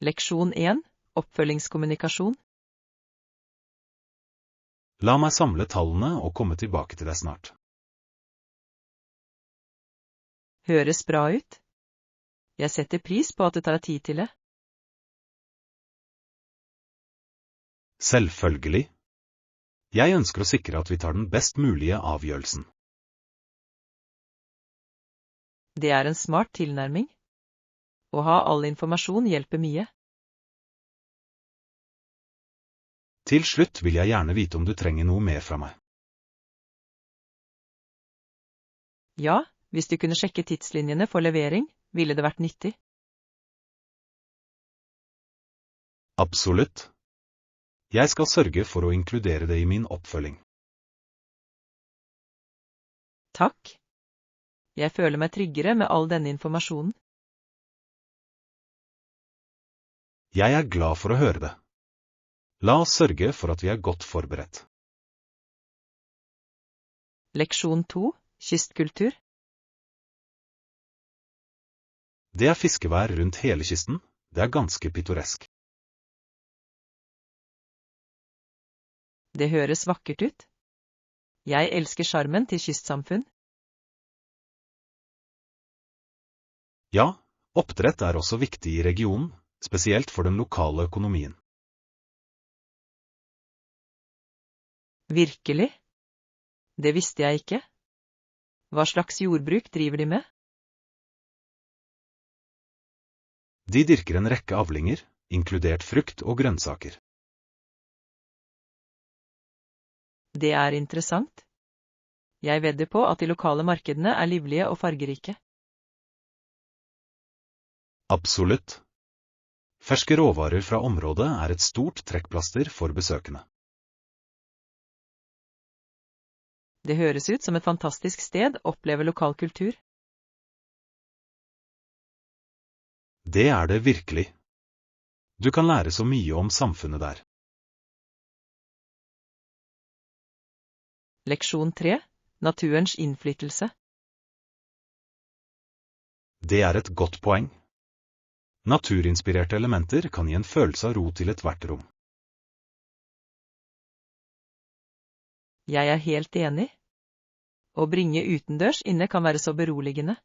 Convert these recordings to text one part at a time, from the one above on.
Leksjon 1. Oppfølgingskommunikasjon. La meg samle tallene og komme tilbake til deg snart. Høres bra ut. Jeg setter pris på at du tar deg tid til det. Selvfølgelig. Jeg ønsker å sikre at vi tar den best mulige avgjørelsen. Det er en smart tilnærming. Å ha all informasjon hjelper mye. Til slutt vil jeg gjerne vite om du trenger noe mer fra meg. Ja, hvis du kunne sjekke tidslinjene for levering, ville det vært nyttig. Absolutt. Jeg skal sørge for å inkludere det i min oppfølging. Takk. Jeg føler meg tryggere med all denne informasjonen. Jeg er glad for å høre det. La oss sørge for at vi er godt forberedt. Leksjon 2. Kystkultur. Det er fiskevær rundt hele kysten. Det er ganske pittoresk. Det høres vakkert ut. Jeg elsker sjarmen til kystsamfunn. Ja, oppdrett er også viktig i regionen, spesielt for den lokale økonomien. Virkelig? Det visste jeg ikke. Hva slags jordbruk driver de med? De dyrker en rekke avlinger, inkludert frukt og grønnsaker. Det er interessant. Jeg vedder på at de lokale markedene er livlige og fargerike. Absolutt. Ferske råvarer fra området er et stort trekkplaster for besøkende. Det høres ut som et fantastisk sted å oppleve lokal kultur. Det er det virkelig. Du kan lære så mye om samfunnet der. Leksjon 3. Naturens innflytelse. Det er et godt poeng. Naturinspirerte elementer kan gi en følelse av ro til ethvert rom. Jeg er helt enig. Å bringe utendørs inne kan være så beroligende.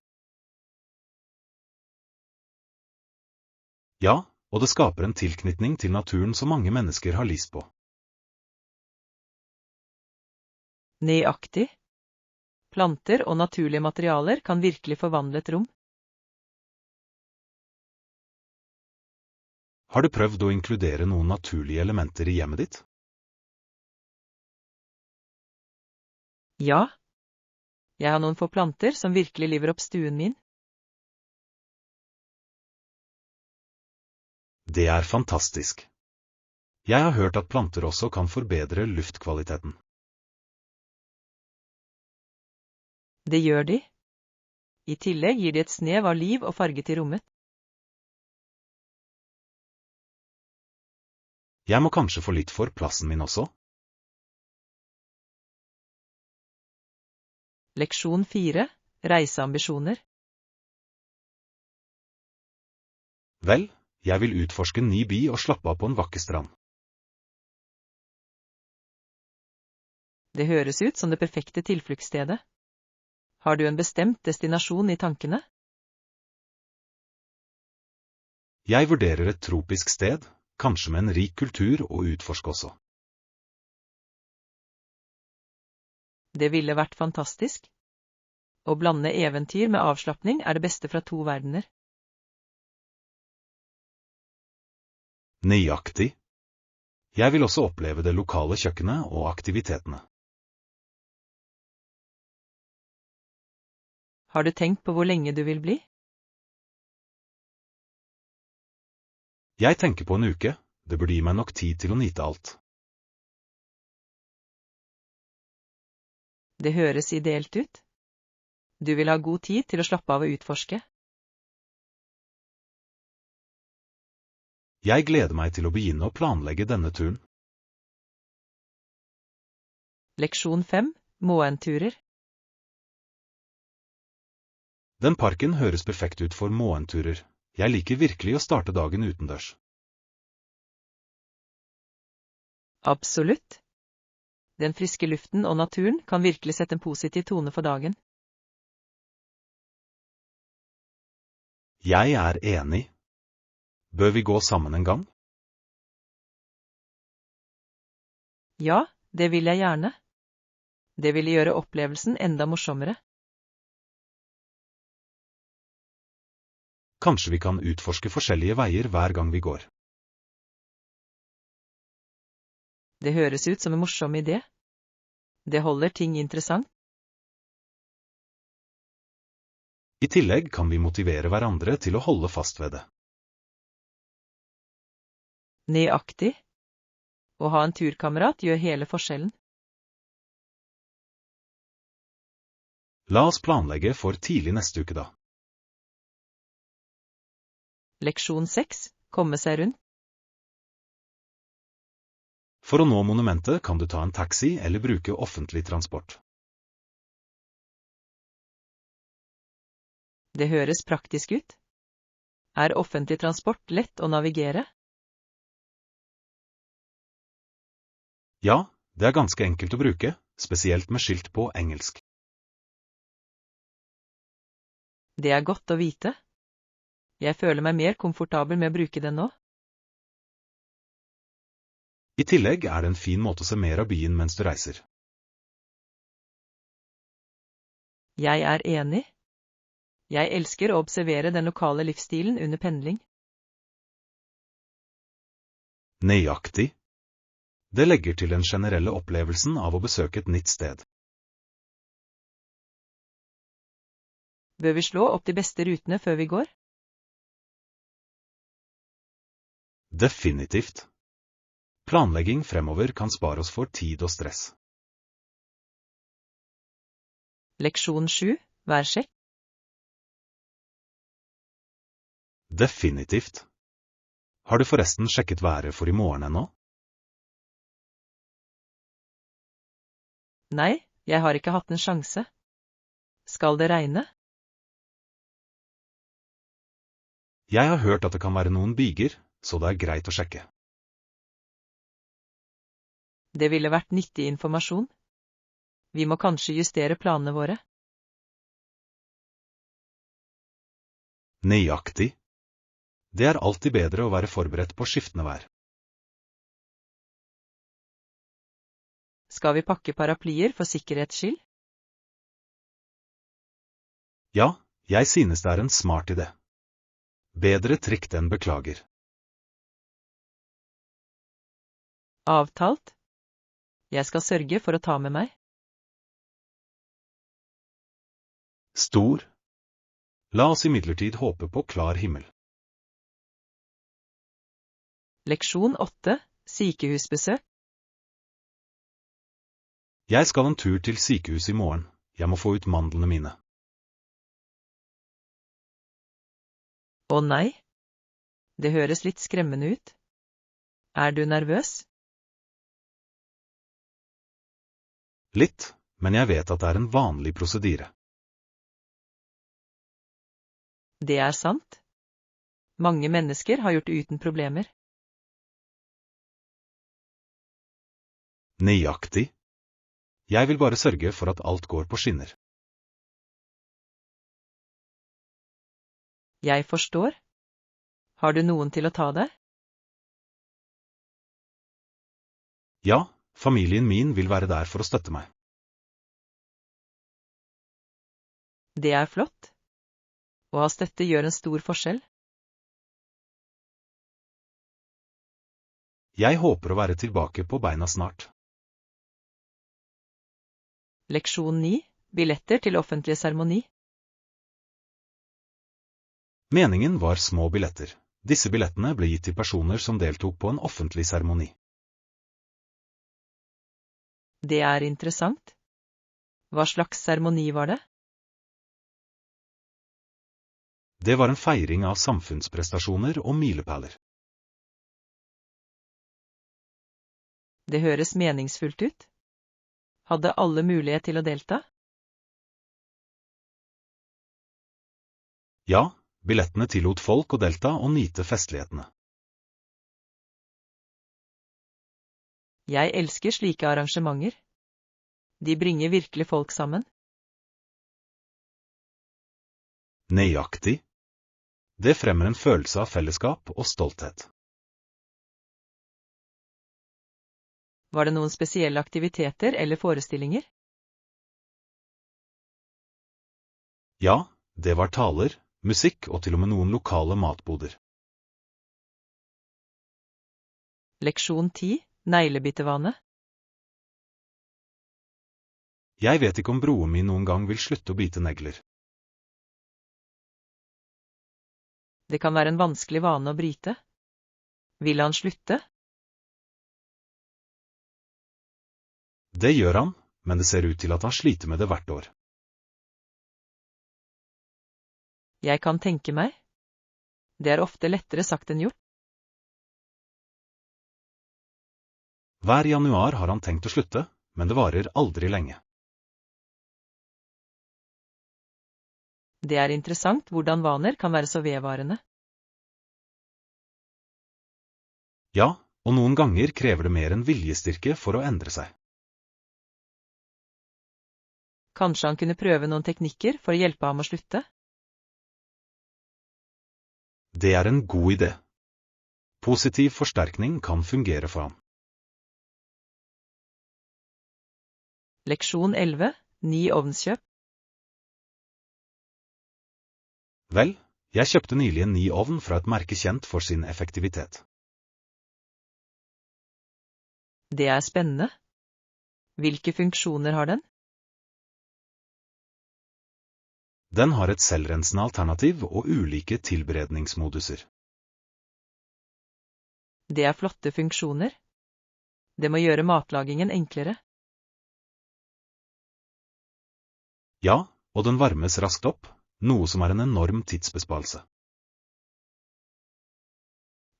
Ja, og det skaper en tilknytning til naturen som mange mennesker har lyst på. Nøyaktig. Planter og naturlige materialer kan virkelig forvandle et rom. Har du prøvd å inkludere noen naturlige elementer i hjemmet ditt? Ja. Jeg har noen få planter som virkelig liver opp stuen min. Det er fantastisk. Jeg har hørt at planter også kan forbedre luftkvaliteten. Det gjør de. I tillegg gir de et snev av liv og farge til rommet. Jeg må kanskje få litt for plassen min også? Leksjon 4. Reiseambisjoner. Vel, jeg vil utforske en ny by og slappe av på en vakker strand. Det høres ut som det perfekte tilfluktsstedet. Har du en bestemt destinasjon i tankene? Jeg vurderer et tropisk sted, kanskje med en rik kultur å utforske også. Det ville vært fantastisk. Å blande eventyr med avslapping er det beste fra to verdener. Nøyaktig. Jeg vil også oppleve det lokale kjøkkenet og aktivitetene. Har du tenkt på hvor lenge du vil bli? Jeg tenker på en uke. Det burde gi meg nok tid til å nyte alt. Det høres ideelt ut. Du vil ha god tid til å slappe av og utforske. Jeg gleder meg til å begynne å planlegge denne turen. Leksjon 5. Måenturer. Den parken høres perfekt ut for måenturer. Jeg liker virkelig å starte dagen utendørs. Absolutt. Den friske luften og naturen kan virkelig sette en positiv tone for dagen. Jeg er enig. Bør vi gå sammen en gang? Ja, det vil jeg gjerne. Det ville gjøre opplevelsen enda morsommere. Kanskje vi kan utforske forskjellige veier hver gang vi går. Det høres ut som en morsom idé. Det holder ting interessant. I tillegg kan vi motivere hverandre til å holde fast ved det. Nøyaktig. Å ha en turkamerat gjør hele forskjellen. La oss planlegge for tidlig neste uke da. Leksjon 6. Komme seg rundt. For å nå monumentet kan du ta en taxi eller bruke offentlig transport. Det høres praktisk ut. Er offentlig transport lett å navigere? Ja, det er ganske enkelt å bruke, spesielt med skilt på engelsk. Det er godt å vite. Jeg føler meg mer komfortabel med å bruke den nå. I tillegg er det en fin måte å se mer av byen mens du reiser. Jeg er enig. Jeg elsker å observere den lokale livsstilen under pendling. Nøyaktig. Det legger til den generelle opplevelsen av å besøke et nytt sted. Bør vi slå opp de beste rutene før vi går? Definitivt. Planlegging fremover kan spare oss for tid og stress. Leksjon 7. Værsjekk. Definitivt. Har du forresten sjekket været for i morgen ennå? Nei, jeg har ikke hatt en sjanse. Skal det regne? Jeg har hørt at det kan være noen byger, så det er greit å sjekke. Det ville vært nyttig informasjon. Vi må kanskje justere planene våre. Nøyaktig. Det er alltid bedre å være forberedt på skiftende vær. Skal vi pakke paraplyer for sikkerhets skyld? Ja, jeg synes det er en smart idé. Bedre trikt enn beklager. Avtalt. Jeg skal sørge for å ta med meg. Stor. La oss imidlertid håpe på klar himmel. Leksjon 8. Sykehusbesøk. Jeg skal en tur til sykehuset i morgen. Jeg må få ut mandlene mine. Å nei. Det høres litt skremmende ut. Er du nervøs? Litt, men jeg vet at det er en vanlig prosedyre. Det er sant. Mange mennesker har gjort det uten problemer. Nøyaktig. Jeg vil bare sørge for at alt går på skinner. Jeg forstår. Har du noen til å ta deg? Ja, familien min vil være der for å støtte meg. Det er flott. Å ha støtte gjør en stor forskjell. Jeg håper å være tilbake på beina snart. Leksjon 9. Billetter til offentlig seremoni. Meningen var små billetter. Disse billettene ble gitt til personer som deltok på en offentlig seremoni. Det er interessant. Hva slags seremoni var det? Det var en feiring av samfunnsprestasjoner og milepæler. Det høres meningsfullt ut. Hadde alle mulighet til å delta? Ja, billettene tillot folk å delta og nyte festlighetene. Jeg elsker slike arrangementer. De bringer virkelig folk sammen. Nøyaktig. Det fremmer en følelse av fellesskap og stolthet. Var det noen spesielle aktiviteter eller forestillinger? Ja, det var taler, musikk og til og med noen lokale matboder. Leksjon 10. Neglebitevane. Jeg vet ikke om broren min noen gang vil slutte å bite negler. Det kan være en vanskelig vane å bryte. Vil han slutte? Det gjør han, men det ser ut til at han sliter med det hvert år. Jeg kan tenke meg. Det er ofte lettere sagt enn gjort. Hver januar har han tenkt å slutte, men det varer aldri lenge. Det er interessant hvordan vaner kan være så vedvarende. Ja, og noen ganger krever det mer enn viljestyrke for å endre seg. Kanskje han kunne prøve noen teknikker for å hjelpe ham å slutte? Det er en god idé. Positiv forsterkning kan fungere for ham. Leksjon 11. Ny ovnskjøp. Vel, jeg kjøpte nylig en ny ovn fra et merke kjent for sin effektivitet. Det er spennende. Hvilke funksjoner har den? Den har et selvrensende alternativ og ulike tilberedningsmoduser. Det er flotte funksjoner. Det må gjøre matlagingen enklere. Ja, og den varmes raskt opp, noe som er en enorm tidsbesparelse.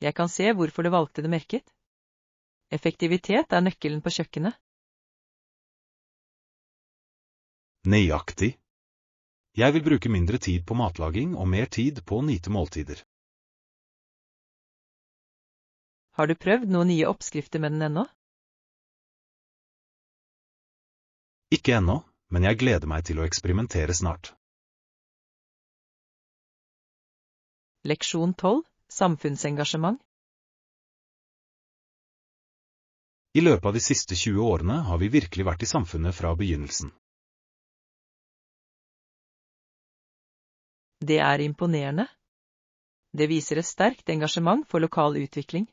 Jeg kan se hvorfor du valgte det merket. Effektivitet er nøkkelen på kjøkkenet. Nøyaktig. Jeg vil bruke mindre tid på matlaging og mer tid på å nyte måltider. Har du prøvd noen nye oppskrifter med den ennå? Ikke ennå, men jeg gleder meg til å eksperimentere snart. Leksjon 12. Samfunnsengasjement. I løpet av de siste 20 årene har vi virkelig vært i samfunnet fra begynnelsen. Det er imponerende. Det viser et sterkt engasjement for lokal utvikling.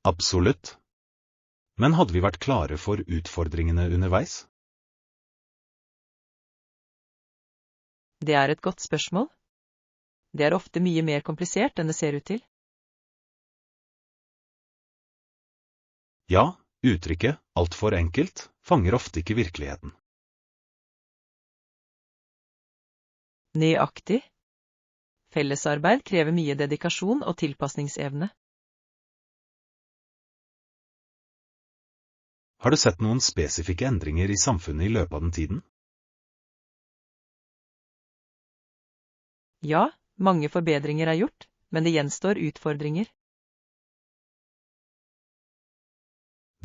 Absolutt. Men hadde vi vært klare for utfordringene underveis? Det er et godt spørsmål. Det er ofte mye mer komplisert enn det ser ut til. Ja, uttrykket «alt for enkelt» fanger ofte ikke virkeligheten. Nøyaktig. Fellesarbeid krever mye dedikasjon og tilpasningsevne. Har du sett noen spesifikke endringer i samfunnet i løpet av den tiden? Ja, mange forbedringer er gjort, men det gjenstår utfordringer.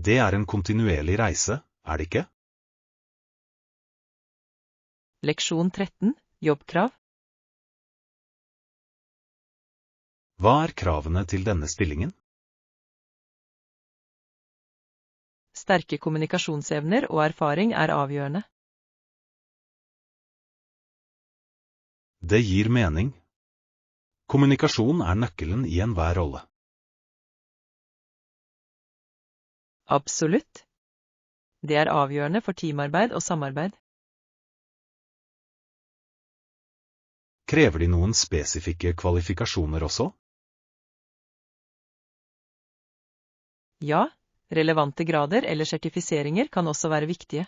Det er en kontinuerlig reise, er det ikke? Leksjon 13. Jobbkrav. Hva er kravene til denne stillingen? Sterke kommunikasjonsevner og erfaring er avgjørende. Det gir mening. Kommunikasjon er nøkkelen i enhver rolle. Absolutt. Det er avgjørende for teamarbeid og samarbeid. Krever de noen spesifikke kvalifikasjoner også? Ja, relevante grader eller sertifiseringer kan også være viktige.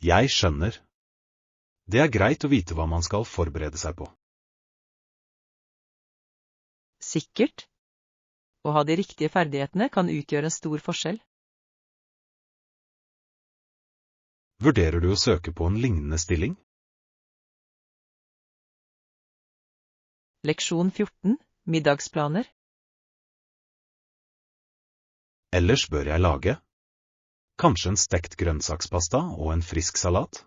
Jeg skjønner. Det er greit å vite hva man skal forberede seg på. Sikkert. Å ha de riktige ferdighetene kan utgjøre en stor forskjell. Vurderer du å søke på en lignende stilling? Leksjon 14. Middagsplaner? Ellers bør jeg lage kanskje en stekt grønnsakspasta og en frisk salat?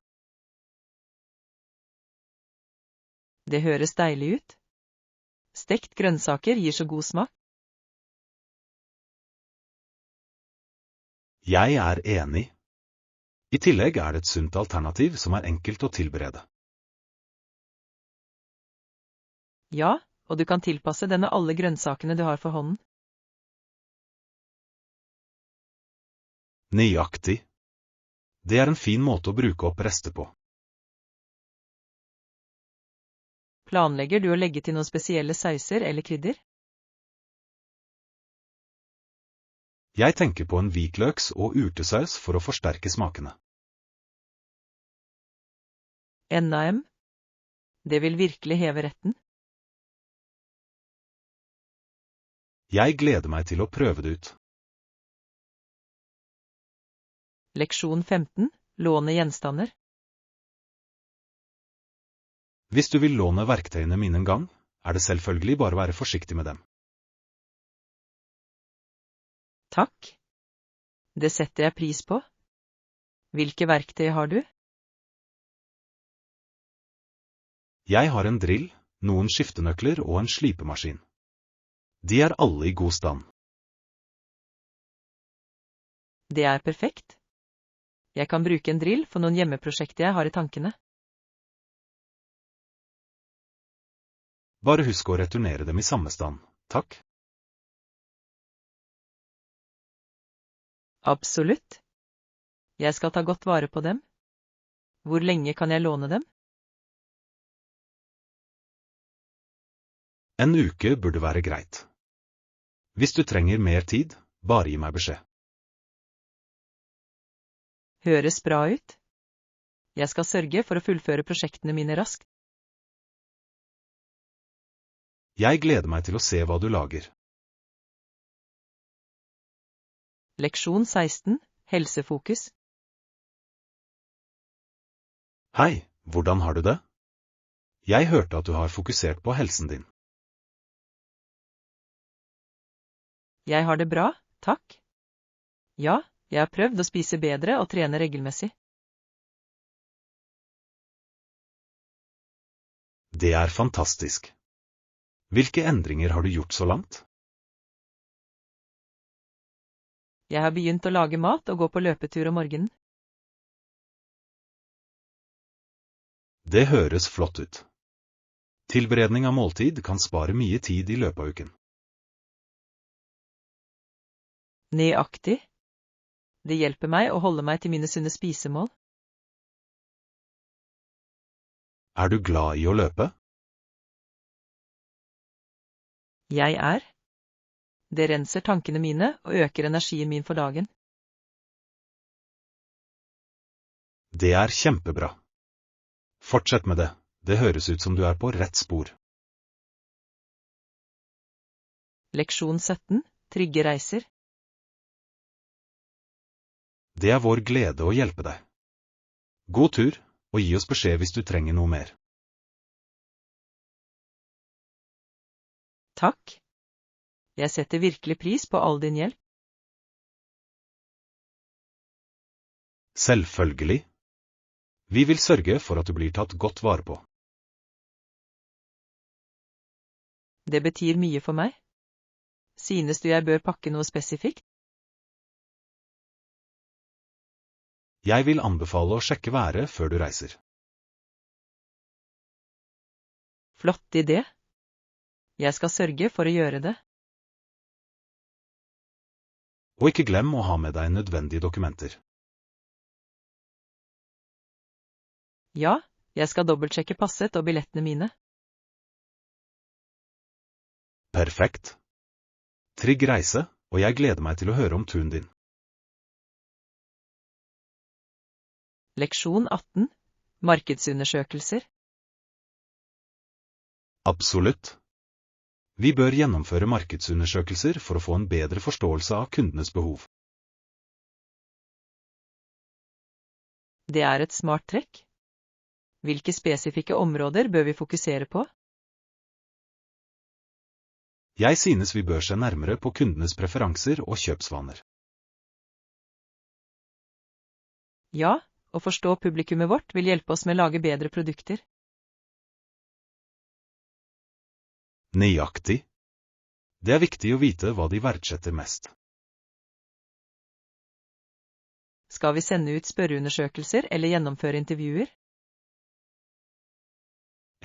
Det høres deilig ut. Stekt grønnsaker gir så god smak. Jeg er enig. I tillegg er det et sunt alternativ som er enkelt å tilberede. Ja, og du kan tilpasse det med alle grønnsakene du har for hånden. Nøyaktig. Det er en fin måte å bruke opp rester på. Planlegger du å legge til noen spesielle sauser eller krydder? Jeg tenker på en hvitløks- og urtesaus for å forsterke smakene. NAM? Det vil virkelig heve retten. Jeg gleder meg til å prøve det ut. Leksjon 15. Låne gjenstander. Hvis du vil låne verktøyene mine en gang, er det selvfølgelig bare å være forsiktig med dem. Takk. Det setter jeg pris på. Hvilke verktøy har du? Jeg har en drill, noen skiftenøkler og en slipemaskin. De er alle i god stand. Det er perfekt. Jeg kan bruke en drill for noen hjemmeprosjekter jeg har i tankene. Bare husk å returnere dem i samme stand, takk. Absolutt. Jeg skal ta godt vare på dem. Hvor lenge kan jeg låne dem? En uke burde være greit. Hvis du trenger mer tid, bare gi meg beskjed. Høres bra ut. Jeg skal sørge for å fullføre prosjektene mine raskt. Jeg gleder meg til å se hva du lager. Leksjon 16. Helsefokus. Hei, hvordan har du det? Jeg hørte at du har fokusert på helsen din. Jeg har det bra, takk. Ja, jeg har prøvd å spise bedre og trene regelmessig. Det er fantastisk. Hvilke endringer har du gjort så langt? Jeg har begynt å lage mat og gå på løpetur om morgenen. Det høres flott ut. Tilberedning av måltid kan spare mye tid i løpet av uken. Nøyaktig. Det hjelper meg å holde meg til mine sunne spisemål. Er du glad i å løpe? Jeg er. Det renser tankene mine og øker energien min for dagen. Det er kjempebra. Fortsett med det. Det høres ut som du er på rett spor. Leksjon 17. Trygge reiser. Det er vår glede å hjelpe deg. God tur, og gi oss beskjed hvis du trenger noe mer. Takk. Jeg setter virkelig pris på all din hjelp. Selvfølgelig. Vi vil sørge for at du blir tatt godt vare på. Det betyr mye for meg. Synes du jeg bør pakke noe spesifikt? Jeg vil anbefale å sjekke været før du reiser. Flott idé. Jeg skal sørge for å gjøre det. Og ikke glem å ha med deg nødvendige dokumenter. Ja, jeg skal dobbeltsjekke passet og billettene mine. Perfekt. Trygg reise, og jeg gleder meg til å høre om turen din. Leksjon 18. Markedsundersøkelser. Absolutt. Vi bør gjennomføre markedsundersøkelser for å få en bedre forståelse av kundenes behov. Det er et smart trekk. Hvilke spesifikke områder bør vi fokusere på? Jeg synes vi bør se nærmere på kundenes preferanser og kjøpsvaner. Ja, å forstå publikummet vårt vil hjelpe oss med å lage bedre produkter. Nøyaktig. Det er viktig å vite hva de verdsetter mest. Skal vi sende ut spørreundersøkelser eller gjennomføre intervjuer?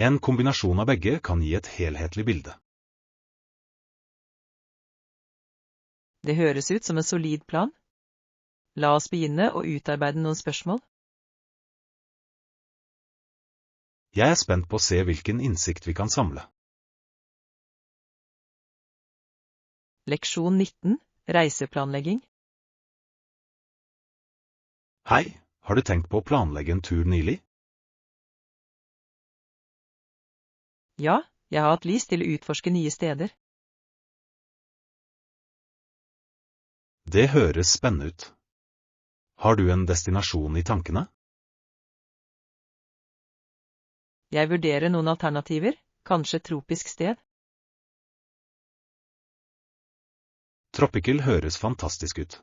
En kombinasjon av begge kan gi et helhetlig bilde. Det høres ut som en solid plan. La oss begynne å utarbeide noen spørsmål. Jeg er spent på å se hvilken innsikt vi kan samle. Leksjon 19. Reiseplanlegging. Hei, har du tenkt på å planlegge en tur nylig? Ja, jeg har hatt lyst til å utforske nye steder. Det høres spennende ut. Har du en destinasjon i tankene? Jeg vurderer noen alternativer, kanskje et tropisk sted. Tropical høres fantastisk ut.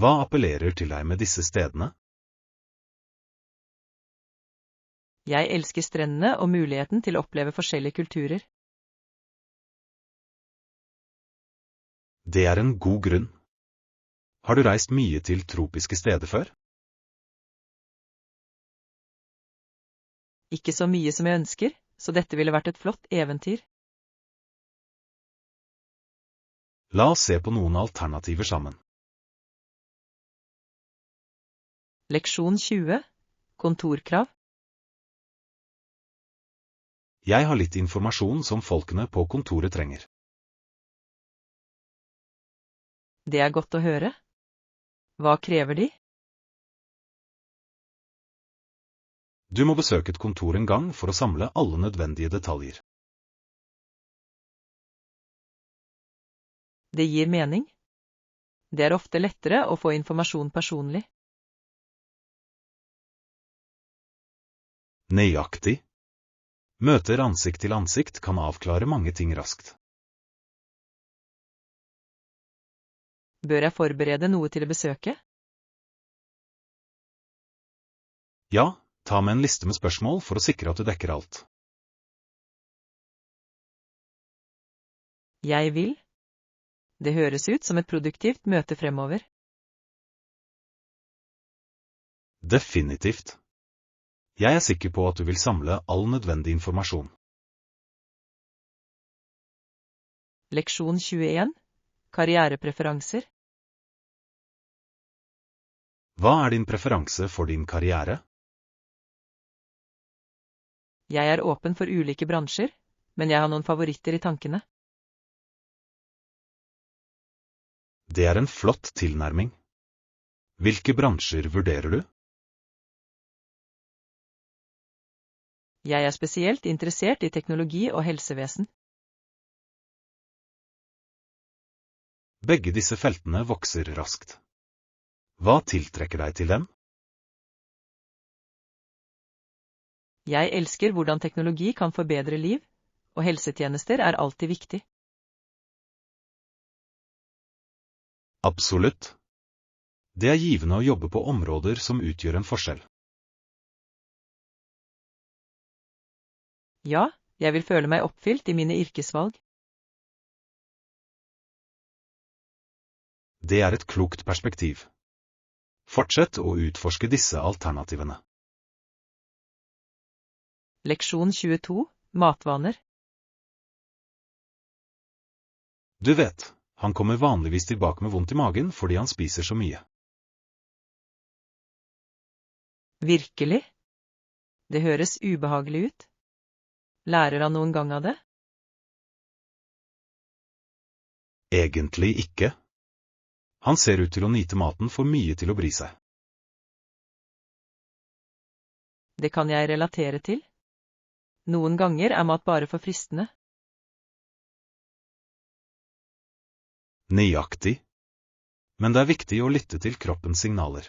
Hva appellerer til deg med disse stedene? Jeg elsker strendene og muligheten til å oppleve forskjellige kulturer. Det er en god grunn. Har du reist mye til tropiske steder før? Ikke så mye som jeg ønsker, så dette ville vært et flott eventyr. La oss se på noen alternativer sammen. Leksjon 20. Kontorkrav. Jeg har litt informasjon som folkene på kontoret trenger. Det er godt å høre. Hva krever de? Du må besøke et kontor en gang for å samle alle nødvendige detaljer. Det gir mening. Det er ofte lettere å få informasjon personlig. Nøyaktig. Møter ansikt til ansikt kan avklare mange ting raskt. Bør jeg forberede noe til besøket? Ja, ta med en liste med spørsmål for å sikre at du dekker alt. Jeg vil. Det høres ut som et produktivt møte fremover. Definitivt. Jeg er sikker på at du vil samle all nødvendig informasjon. Leksjon 21. Karrierepreferanser. Hva er din preferanse for din karriere? Jeg er åpen for ulike bransjer, men jeg har noen favoritter i tankene. Det er en flott tilnærming. Hvilke bransjer vurderer du? Jeg er spesielt interessert i teknologi og helsevesen. Begge disse feltene vokser raskt. Hva tiltrekker deg til dem? Jeg elsker hvordan teknologi kan forbedre liv, og helsetjenester er alltid viktig. Absolutt. Det er givende å jobbe på områder som utgjør en forskjell. Ja, jeg vil føle meg oppfylt i mine yrkesvalg. Det er et klokt perspektiv. Fortsett å utforske disse alternativene. Leksjon 22. Matvaner. Du vet, han kommer vanligvis tilbake med vondt i magen fordi han spiser så mye. Virkelig? Det høres ubehagelig ut. Lærer han noen gang av det? Egentlig ikke. Han ser ut til å nyte maten for mye til å bry seg. Det kan jeg relatere til. Noen ganger er mat bare for fristende. Nøyaktig. Men det er viktig å lytte til kroppens signaler.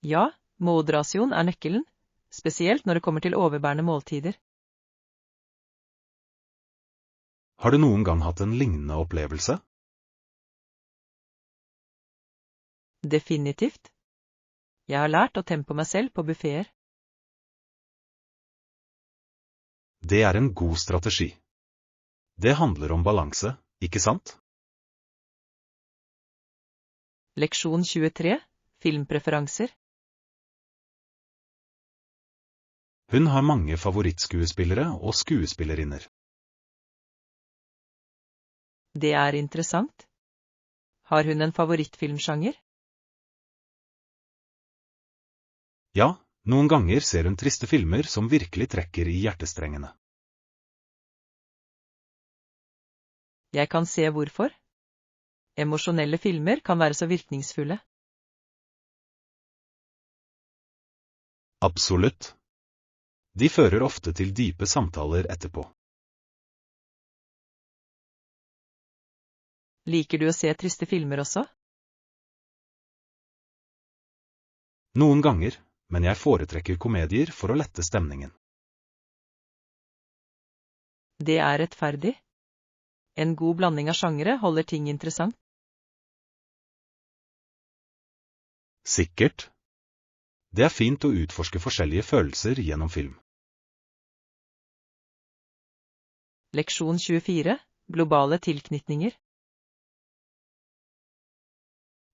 Ja, moderasjon er nøkkelen, spesielt når det kommer til overbærende måltider. Har du noen gang hatt en lignende opplevelse? Definitivt. Jeg har lært å tempe meg selv på buffeter. Det er en god strategi. Det handler om balanse, ikke sant? Leksjon 23. Filmpreferanser. Hun har mange favorittskuespillere og skuespillerinner. Det er interessant. Har hun en favorittfilmsjanger? Ja, noen ganger ser hun triste filmer som virkelig trekker i hjertestrengene. Jeg kan se hvorfor. Emosjonelle filmer kan være så virkningsfulle. Absolutt. De fører ofte til dype samtaler etterpå. Liker du å se triste filmer også? Noen ganger, men jeg foretrekker komedier for å lette stemningen. Det er rettferdig. En god blanding av sjangere holder ting interessant. Sikkert. Det er fint å utforske forskjellige følelser gjennom film. Leksjon 24. Globale tilknytninger.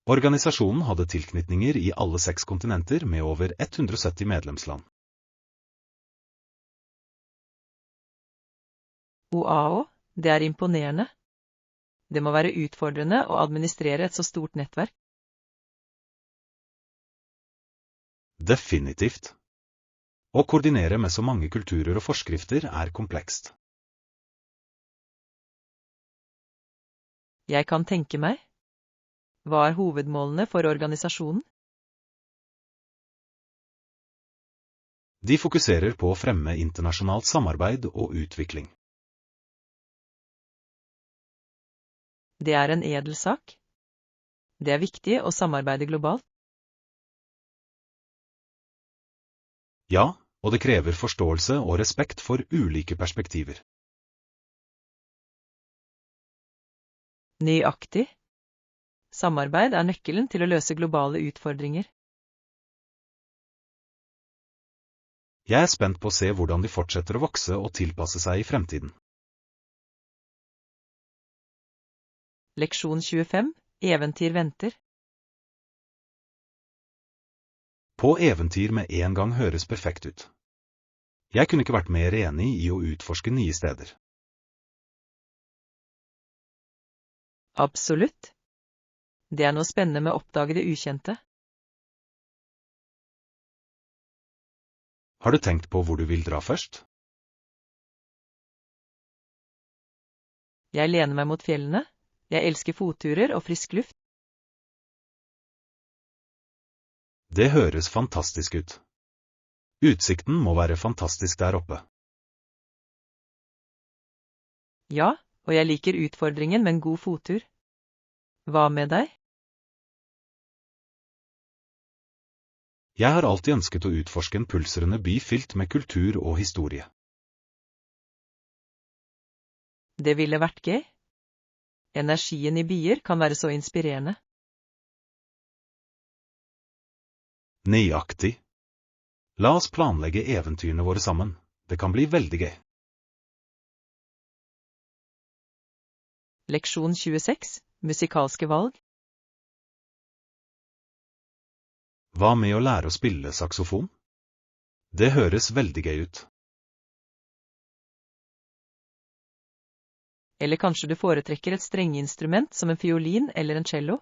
Organisasjonen hadde tilknytninger i alle 6 kontinenter med over 170 medlemsland. Wow, det er imponerende. Det må være utfordrende å administrere et så stort nettverk. Definitivt. Å koordinere med så mange kulturer og forskrifter er komplekst. Jeg kan tenke meg. Hva er hovedmålene for organisasjonen? De fokuserer på å fremme internasjonalt samarbeid og utvikling. Det er en edel sak. Det er viktig å samarbeide globalt. Ja, og det krever forståelse og respekt for ulike perspektiver. Nøyaktig. Samarbeid er nøkkelen til å løse globale utfordringer. Jeg er spent på å se hvordan de fortsetter å vokse og tilpasse seg i fremtiden. Leksjon 25. Eventyr venter. På eventyr med en gang høres perfekt ut. Jeg kunne ikke vært mer enig i å utforske nye steder. Absolutt. Det er noe spennende med å oppdage det ukjente. Har du tenkt på hvor du vil dra først? Jeg lener meg mot fjellene. Jeg elsker fotturer og frisk luft. Det høres fantastisk ut. Utsikten må være fantastisk der oppe. Ja, og jeg liker utfordringen med en god fottur. Hva med deg? Jeg har alltid ønsket å utforske en pulserende by fylt med kultur og historie. Det ville vært gøy. Energien i byer kan være så inspirerende. Nøyaktig. La oss planlegge eventyrene våre sammen. Det kan bli veldig gøy. Leksjon 26. Musikalske valg. Hva med å lære å spille saksofon? Det høres veldig gøy ut. Eller kanskje du foretrekker et strengeinstrument som en fiolin eller en cello?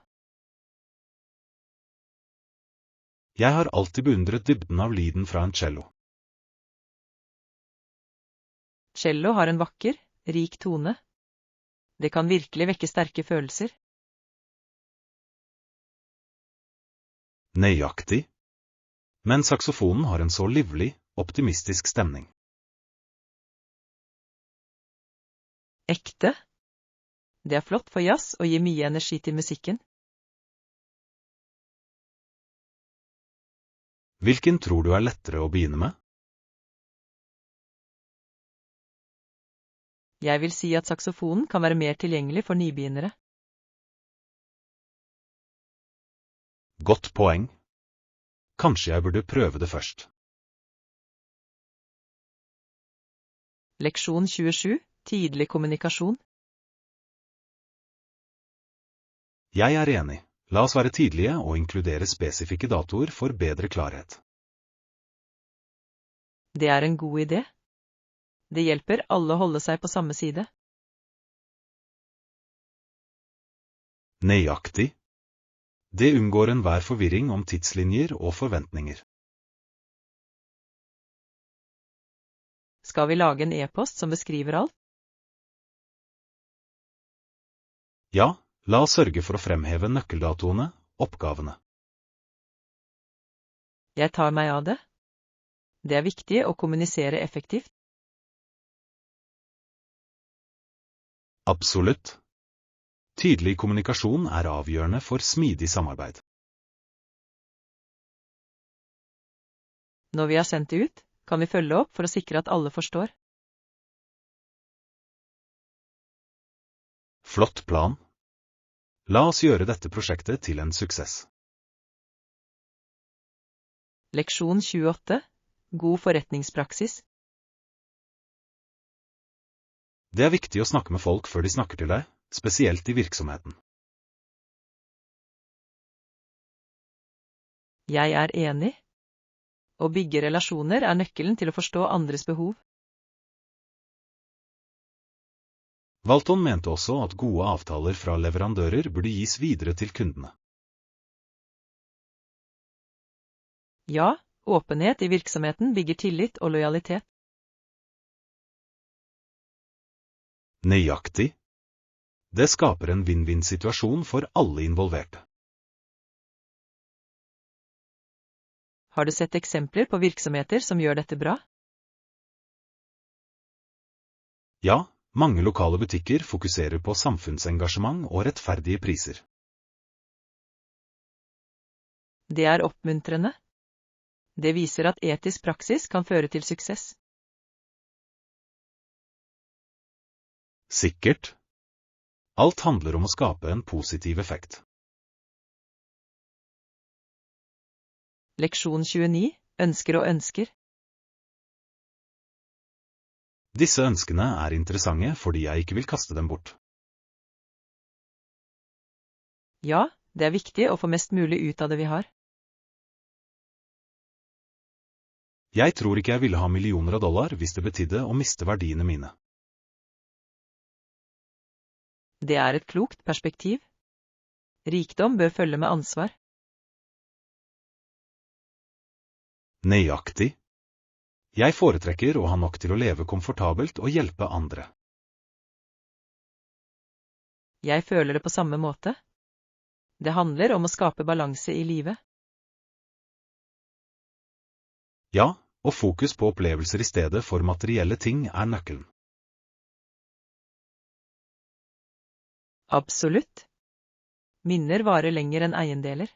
Jeg har alltid beundret dybden av lyden fra en cello. Cello har en vakker, rik tone. Det kan virkelig vekke sterke følelser. Nøyaktig. Men saksofonen har en så livlig, optimistisk stemning. Ekte. Det er flott for jazz og gir mye energi til musikken. Hvilken tror du er lettere å begynne med? Jeg vil si at saksofonen kan være mer tilgjengelig for nybegynnere. Godt poeng. Kanskje jeg burde prøve det først. Leksjon 27. Tidlig kommunikasjon. Jeg er enig. La oss være tidlige og inkludere spesifikke datoer for bedre klarhet. Det er en god idé. Det hjelper alle å holde seg på samme side. Nøyaktig. Det unngår enhver forvirring om tidslinjer og forventninger. Skal vi lage en e-post som beskriver alt? Ja, la oss sørge for å fremheve nøkkeldatoene, oppgavene. Jeg tar meg av det. Det er viktig å kommunisere effektivt. Absolutt. Tydelig kommunikasjon er avgjørende for smidig samarbeid. Når vi har sendt det ut, kan vi følge opp for å sikre at alle forstår. Flott plan. La oss gjøre dette prosjektet til en suksess. Leksjon 28. God forretningspraksis. Det er viktig å snakke med folk før de snakker til deg, spesielt i virksomheten. Jeg er enig. Å bygge relasjoner er nøkkelen til å forstå andres behov. Walton mente også at gode avtaler fra leverandører burde gis videre til kundene. Ja, åpenhet i virksomheten bygger tillit og lojalitet. Nøyaktig. Det skaper en vinn-vinn-situasjon for alle involverte. Har du sett eksempler på virksomheter som gjør dette bra? Ja, mange lokale butikker fokuserer på samfunnsengasjement og rettferdige priser. Det er oppmuntrende. Det viser at etisk praksis kan føre til suksess. Sikkert. Alt handler om å skape en positiv effekt. Leksjon 29. Ønsker og ønsker. Disse ønskene er interessante fordi jeg ikke vil kaste dem bort. Ja, det er viktig å få mest mulig ut av det vi har. Jeg tror ikke jeg ville ha millioner av dollar hvis det betydde å miste verdiene mine. Det er et klokt perspektiv. Rikdom bør følge med ansvar. Nøyaktig. Jeg foretrekker å ha nok til å leve komfortabelt og hjelpe andre. Jeg føler det på samme måte. Det handler om å skape balanse i livet. Ja, og fokus på opplevelser i stedet for materielle ting er nøkkelen. Absolutt. Minner varer lenger enn eiendeler.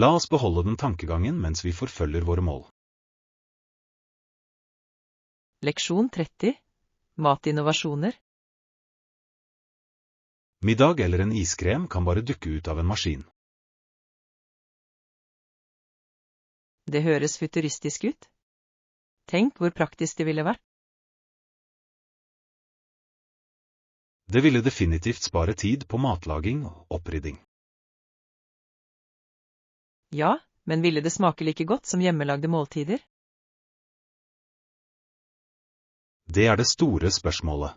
La oss beholde den tankegangen mens vi forfølger våre mål. Leksjon 30. Matinnovasjoner. Middag eller en iskrem kan bare dukke ut av en maskin. Det høres futuristisk ut. Tenk hvor praktisk det ville vært. Det ville definitivt spare tid på matlaging og opprydding. Ja, men ville det smake like godt som hjemmelagde måltider? Det er det store spørsmålet.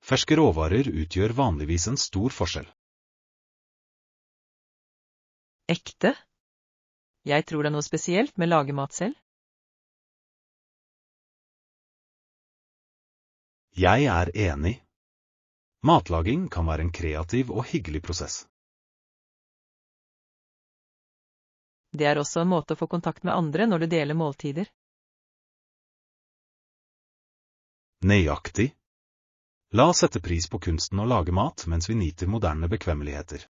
Ferske råvarer utgjør vanligvis en stor forskjell. Ekte? Jeg tror det er noe spesielt med lagemat selv. Jeg er enig. Matlaging kan være en kreativ og hyggelig prosess. Det er også en måte å få kontakt med andre når du deler måltider. Nøyaktig. La oss sette pris på kunsten å lage mat mens vi nyter moderne bekvemmeligheter.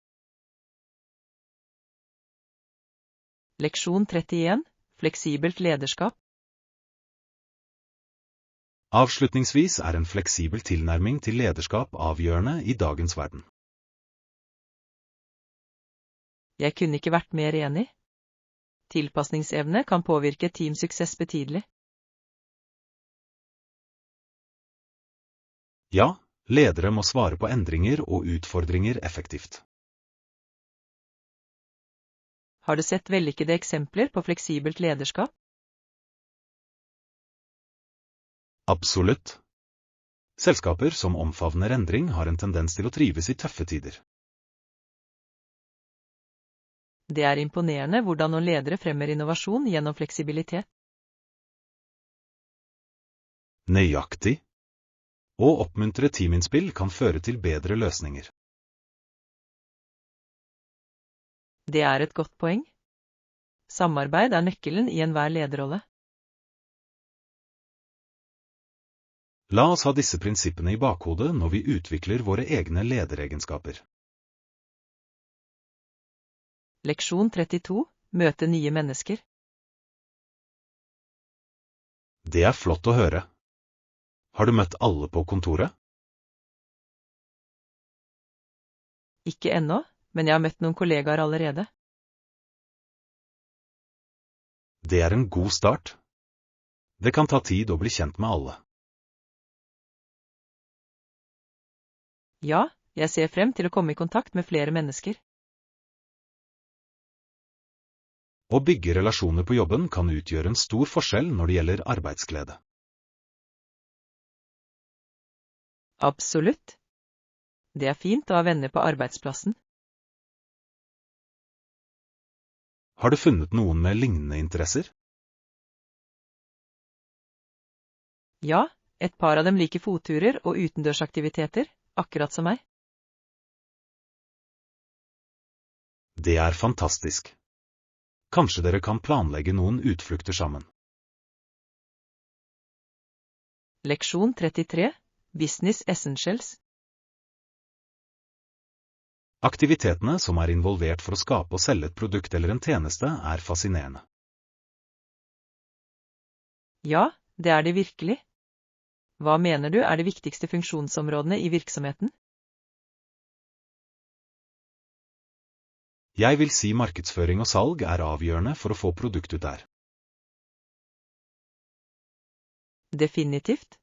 Leksjon 31. Fleksibelt lederskap. Avslutningsvis er en fleksibel tilnærming til lederskap avgjørende i dagens verden. Jeg kunne ikke vært mer enig. Tilpasningsevne kan påvirke teamsuksess betydelig. Ja, ledere må svare på endringer og utfordringer effektivt. Har du sett vellykkede eksempler på fleksibelt lederskap? Absolutt. Selskaper som omfavner endring har en tendens til å trives i tøffe tider. Det er imponerende hvordan noen ledere fremmer innovasjon gjennom fleksibilitet. Nøyaktig. Å oppmuntre teaminnspill kan føre til bedre løsninger. Det er et godt poeng. Samarbeid er nøkkelen i enhver lederrolle. La oss ha disse prinsippene i bakhodet når vi utvikler våre egne lederegenskaper. Leksjon 32. Møte nye mennesker. Det er flott å høre. Har du møtt alle på kontoret? Ikke ennå, men jeg har møtt noen kollegaer allerede. Det er en god start. Det kan ta tid å bli kjent med alle. Ja, jeg ser frem til å komme i kontakt med flere mennesker. Å bygge relasjoner på jobben kan utgjøre en stor forskjell når det gjelder arbeidsglede. Absolutt. Det er fint å ha venner på arbeidsplassen. Har du funnet noen med lignende interesser? Ja, et par av dem liker fotturer og utendørsaktiviteter, akkurat som meg. Det er fantastisk. Kanskje dere kan planlegge noen utflukter sammen. Leksjon 33. Business Essentials. Aktivitetene som er involvert for å skape og selge et produkt eller en tjeneste, er fascinerende. Ja, det er det virkelig. Hva mener du er de viktigste funksjonsområdene i virksomheten? Jeg vil si markedsføring og salg er avgjørende for å få produkt ut der. Definitivt.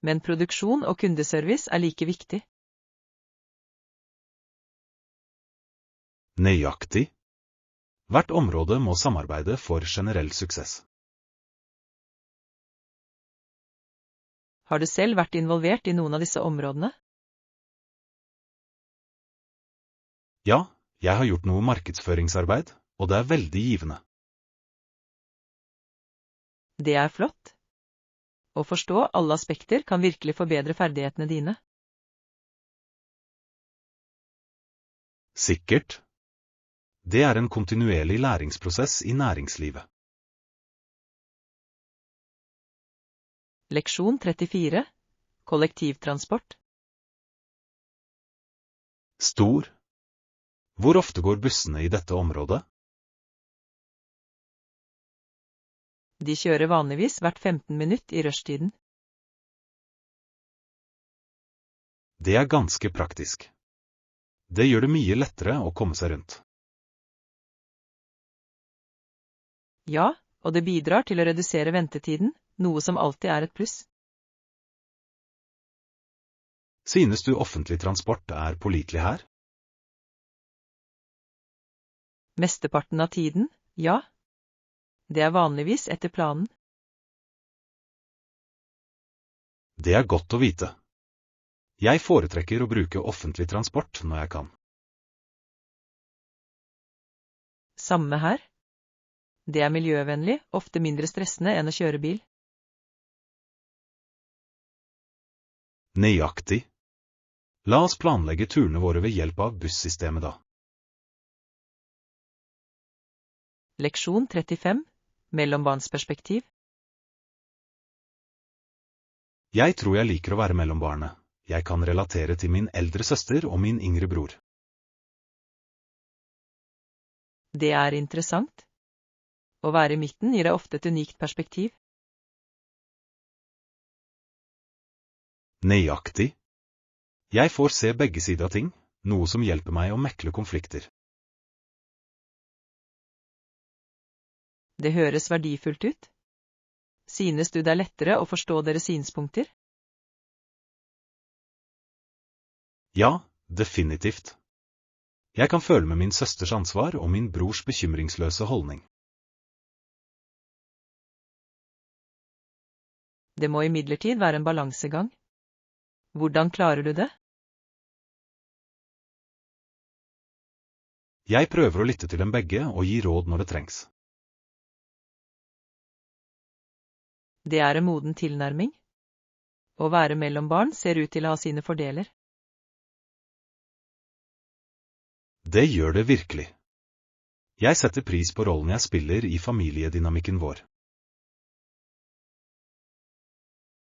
Men produksjon og kundeservice er like viktig. Nøyaktig. Hvert område må samarbeide for generell suksess. Har du selv vært involvert i noen av disse områdene? Ja, jeg har gjort noe markedsføringsarbeid, og det er veldig givende. Det er flott. Å forstå alle aspekter kan virkelig forbedre ferdighetene dine. Sikkert. Det er en kontinuerlig læringsprosess i næringslivet. Leksjon 34. Kollektivtransport. Stor. Hvor ofte går bussene i dette området? De kjører vanligvis hvert 15 minutt i rushtiden. Det er ganske praktisk. Det gjør det mye lettere å komme seg rundt. Ja, og det bidrar til å redusere ventetiden, noe som alltid er et pluss. Synes du offentlig transport er pålitelig her? Mesteparten av tiden, ja. Det er vanligvis etter planen. Det er godt å vite. Jeg foretrekker å bruke offentlig transport når jeg kan. Samme her. Det er miljøvennlig, ofte mindre stressende enn å kjøre bil. Nøyaktig. La oss planlegge turene våre ved hjelp av bussystemet da. Leksjon 35. Mellombarnsperspektiv. Jeg tror jeg liker å være mellom barnet. Jeg kan relatere til min eldre søster og min yngre bror. Det er interessant. Å være i midten gir deg ofte et unikt perspektiv. Nøyaktig. Jeg får se begge sider av ting, noe som hjelper meg å mekle konflikter. Det høres verdifullt ut. Synes du det er lettere å forstå deres synspunkter? Ja, definitivt. Jeg kan føle med min søsters ansvar og min brors bekymringsløse holdning. Det må imidlertid være en balansegang. Hvordan klarer du det? Jeg prøver å lytte til dem begge og gi råd når det trengs. Det er en moden tilnærming. Å være mellom barn ser ut til å ha sine fordeler. Det gjør det virkelig. Jeg setter pris på rollen jeg spiller i familiedynamikken vår.